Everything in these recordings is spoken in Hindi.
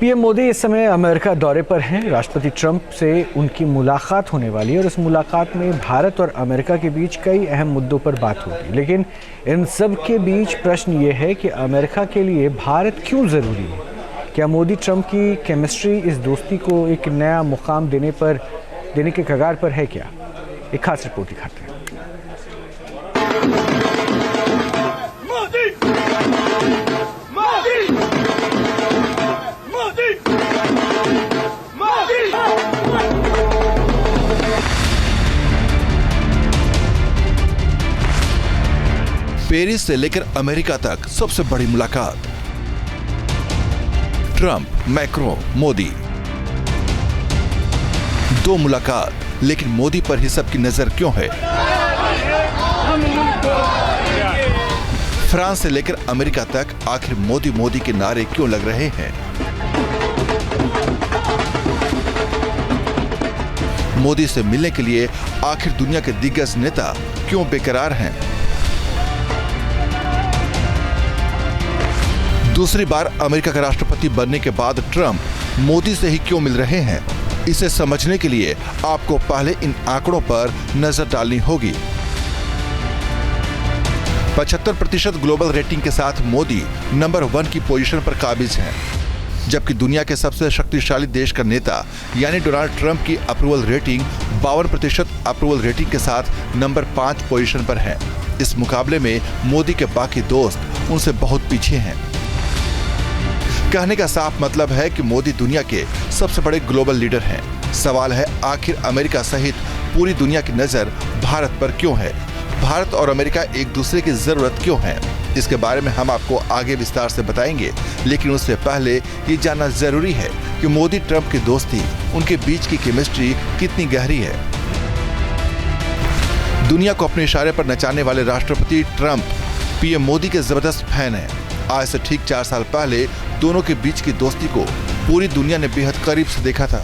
पीएम मोदी इस समय अमेरिका दौरे पर हैं। राष्ट्रपति ट्रंप से उनकी मुलाकात होने वाली है और इस मुलाकात में भारत और अमेरिका के बीच कई अहम मुद्दों पर बात होगी। लेकिन इन सब के बीच प्रश्न ये है कि अमेरिका के लिए भारत क्यों ज़रूरी है। क्या मोदी ट्रंप की केमिस्ट्री इस दोस्ती को एक नया मुकाम देने के कगार पर है क्या? एक खास रिपोर्ट दिखाते हैं। पेरिस से लेकर अमेरिका तक सबसे बड़ी मुलाकात। Trump, macro, Modi. दो मुलाकात, लेकिन मोदी पर ही सबकी नजर क्यों है? फ्रांस से लेकर अमेरिका तक आखिर मोदी मोदी के नारे क्यों लग रहे हैं? मोदी से मिलने के लिए आखिर दुनिया के दिग्गज नेता क्यों बेकरार हैं? दूसरी बार अमेरिका का राष्ट्रपति बनने के बाद ट्रंप मोदी से ही क्यों मिल रहे हैं? इसे समझने के लिए आपको पहले इन आंकड़ों पर नजर डालनी होगी। 75% ग्लोबल रेटिंग के साथ मोदी नंबर 1 की पोजीशन पर काबिज हैं, जबकि दुनिया के सबसे शक्तिशाली देश का नेता यानी डोनाल्ड ट्रंप की अप्रूवल रेटिंग 52% अप्रूवल रेटिंग के साथ नंबर 5 पोजीशन पर है। इस मुकाबले में मोदी के बाकी दोस्त उनसे बहुत पीछे हैं। कहने का साफ मतलब है कि मोदी दुनिया के सबसे बड़े ग्लोबल लीडर हैं। सवाल है, आखिर अमेरिका सहित पूरी दुनिया की नजर भारत पर क्यों है? भारत और अमेरिका एक दूसरे की जरूरत क्यों है? इसके बारे में हम आपको आगे विस्तार से बताएंगे, लेकिन उससे पहले ये जानना जरूरी है कि मोदी ट्रंप की दोस्ती, उनके बीच की केमिस्ट्री कितनी गहरी है। दुनिया को अपने इशारे पर नचाने वाले राष्ट्रपति ट्रंप पीएम मोदी के जबरदस्त फैन हैं। आज से ठीक 4 साल पहले दोनों के बीच की दोस्ती को पूरी दुनिया ने बेहद करीब से देखा था।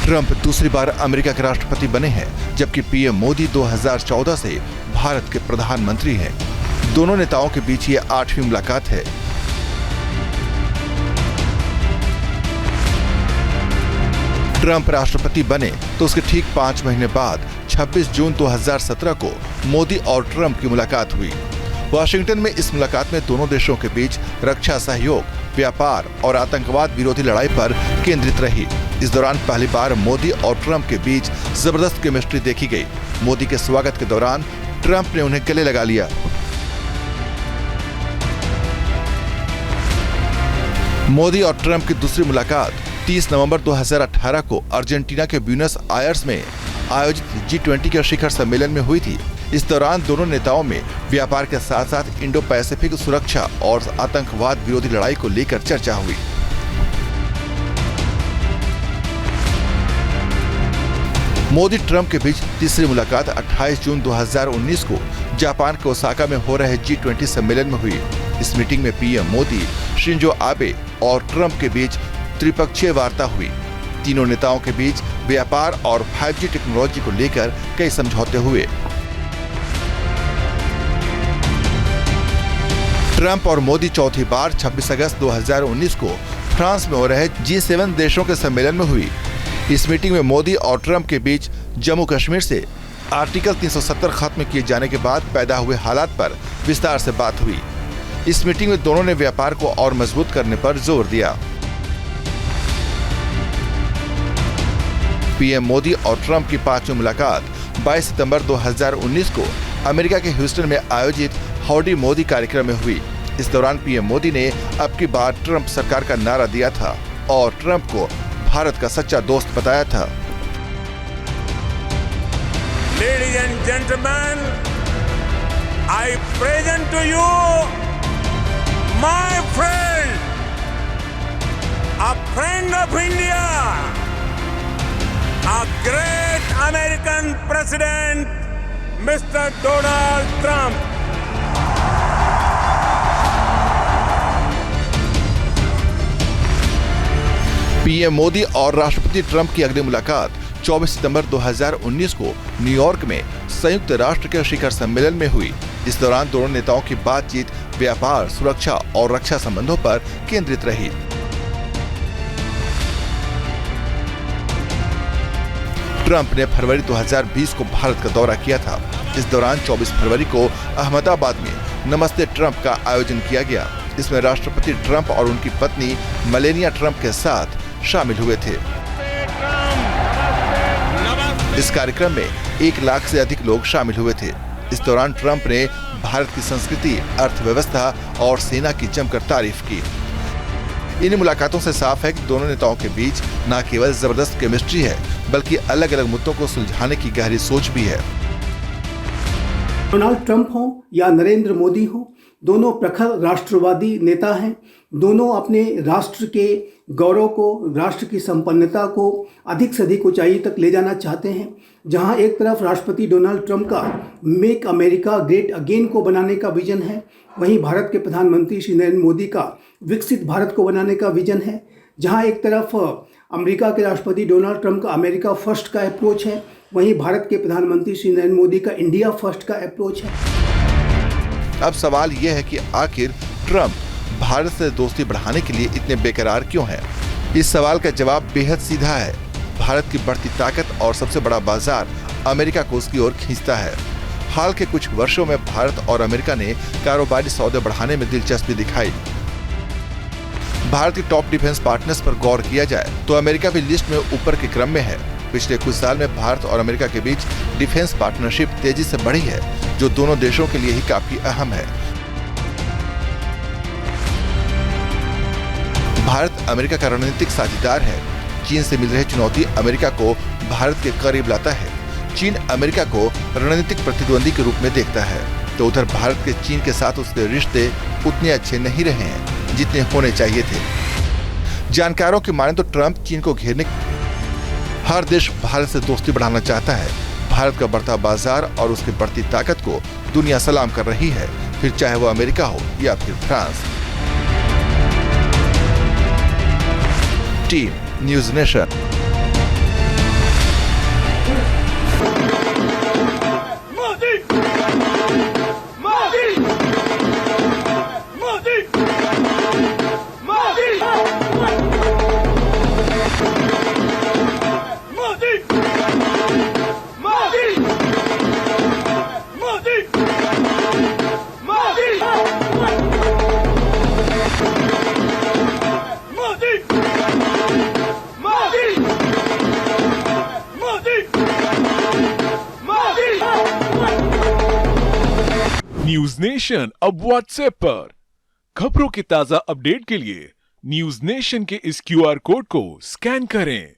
ट्रंप दूसरी बार अमेरिका के राष्ट्रपति बने हैं, जबकि पीएम मोदी 2014 से भारत के प्रधानमंत्री हैं। दोनों नेताओं के बीच ये 8वीं मुलाकात है। ट्रंप राष्ट्रपति बने तो उसके ठीक 5 महीने बाद 26 जून 2017 को मोदी और ट्रंप की मुलाकात हुई। वाशिंगटन में इस मुलाकात में दोनों देशों के बीच रक्षा सहयोग, व्यापार और आतंकवाद विरोधी लड़ाई पर केंद्रित रही। इस दौरान पहली बार मोदी और ट्रंप के बीच जबरदस्त केमिस्ट्री देखी गई। मोदी के स्वागत के दौरान ट्रंप ने उन्हें गले लगा लिया। मोदी और ट्रंप की दूसरी मुलाकात 30 नवंबर 2018 को अर्जेंटीना के ब्यूनस आयर्स में आयोजित G20 के शिखर सम्मेलन में हुई थी। इस दौरान दोनों नेताओं में व्यापार के साथ साथ इंडो पैसिफिक सुरक्षा और आतंकवाद विरोधी लड़ाई को लेकर चर्चा हुई। मोदी ट्रंप के बीच तीसरी मुलाकात 28 जून 2019 को जापान के ओसाका में हो रहे G20 सम्मेलन में हुई। इस मीटिंग में पीएम मोदी, शिंजो आबे और ट्रंप के बीच त्रिपक्षीय वार्ता हुई। तीनों नेताओं के बीच व्यापार और 5G टेक्नोलॉजी को लेकर कई समझौते हुए। ट्रंप और मोदी चौथी बार 26 अगस्त 2019 को फ्रांस में हो रहे G7 देशों के सम्मेलन में हुई। इस मीटिंग में मोदी और ट्रंप के बीच जम्मू कश्मीर से आर्टिकल 370 खत्म किए जाने के बाद पैदा हुए हालात पर विस्तार से बात हुई। इस मीटिंग में दोनों ने व्यापार को और मजबूत करने पर जोर दिया। पीएम मोदी और ट्रंप की 5वीं मुलाकात 22 सितंबर 2019 को अमेरिका के ह्यूस्टन में आयोजित हाउडी मोदी कार्यक्रम में हुई। इस दौरान पीएम मोदी ने अब की बार ट्रंप सरकार का नारा दिया था और ट्रंप को भारत का सच्चा दोस्त बताया था। Ladies and gentlemen, I present to you my friend, a friend of India, a great American president, Mr. Donald Trump. PM Modi और राष्ट्रपति ट्रंप की अगली मुलाकात 24 सितंबर 2019 को न्यूयॉर्क में संयुक्त राष्ट्र के शिखर सम्मेलन में हुई। इस दौरान दोनों नेताओं की बातचीत व्यापार, सुरक्षा और रक्षा संबंधों पर केंद्रित रही। ट्रंप ने फरवरी 2020 को भारत का दौरा किया था। इस दौरान 24 फरवरी को अहमदाबाद में नमस्ते ट्रंप का आयोजन किया गया। इसमें राष्ट्रपति ट्रंप और उनकी पत्नी मेलेनिया ट्रंप के साथ शामिल हुए थे। इस कार्यक्रम में 1 लाख से अधिक लोग शामिल हुए थे। इस दौरान ट्रंप ने भारत की संस्कृति, अर्थव्यवस्था और सेना की जमकर तारीफ की। इन मुलाकातों से साफ है कि दोनों नेताओं के बीच न केवल जबरदस्त केमिस्ट्री है, बल्कि अलग अलग मुद्दों को सुलझाने की गहरी सोच भी है। डोनाल्ड ट्रंप हो या नरेंद्र मोदी हो, दोनों प्रखर राष्ट्रवादी नेता हैं। दोनों अपने राष्ट्र के गौरव को, राष्ट्र की संपन्नता को अधिक से अधिक ऊंचाई तक ले जाना चाहते हैं। जहां एक तरफ राष्ट्रपति डोनाल्ड ट्रंप का मेक अमेरिका ग्रेट अगेन को बनाने का विजन है, वहीं भारत के प्रधानमंत्री श्री नरेंद्र मोदी का विकसित भारत को बनाने का विजन है। जहां एक तरफ अमेरिका के राष्ट्रपति डोनाल्ड ट्रंप का अमेरिका फर्स्ट का अप्रोच है, वहीं भारत के प्रधानमंत्री श्री नरेंद्र मोदी का इंडिया फर्स्ट का अप्रोच है। अब सवाल यह है कि आखिर ट्रंप भारत से दोस्ती बढ़ाने के लिए इतने बेकरार क्यों हैं? इस सवाल का जवाब बेहद सीधा है। भारत की बढ़ती ताकत और सबसे बड़ा बाजार अमेरिका को उसकी ओर खींचता है। हाल के कुछ वर्षों में भारत और अमेरिका ने कारोबारी सौदे बढ़ाने में दिलचस्पी दिखाई। भारत के टॉप डिफेंस पार्टनर्स पर गौर किया जाए तो अमेरिका भी लिस्ट में ऊपर के क्रम में है। पिछले कुछ साल में भारत और अमेरिका के बीच डिफेंस पार्टनरशिप तेजी से बढ़ी है, जो दोनों देशों के लिए ही काफी अहम है। भारत अमेरिका का रणनीतिक साझेदार है। चीन से मिल रही चुनौती अमेरिका को भारत के करीब लाता है। चीन अमेरिका को रणनीतिक प्रतिद्वंदी के रूप में देखता है, तो उधर भारत के चीन के साथ उसके रिश्ते उतने अच्छे नहीं रहे हैं जितने होने चाहिए थे। जानकारों की माने तो ट्रंप चीन को घेरने, हर देश भारत से दोस्ती बढ़ाना चाहता है। भारत का बढ़ता बाजार और उसकी बढ़ती ताकत को दुनिया सलाम कर रही है, फिर चाहे वो अमेरिका हो या फिर France. Team news nation. News nation अब व्हाट्सएप पर खबरों के ताजा अपडेट के लिए न्यूज नेशन के इस QR कोड को स्कैन करें।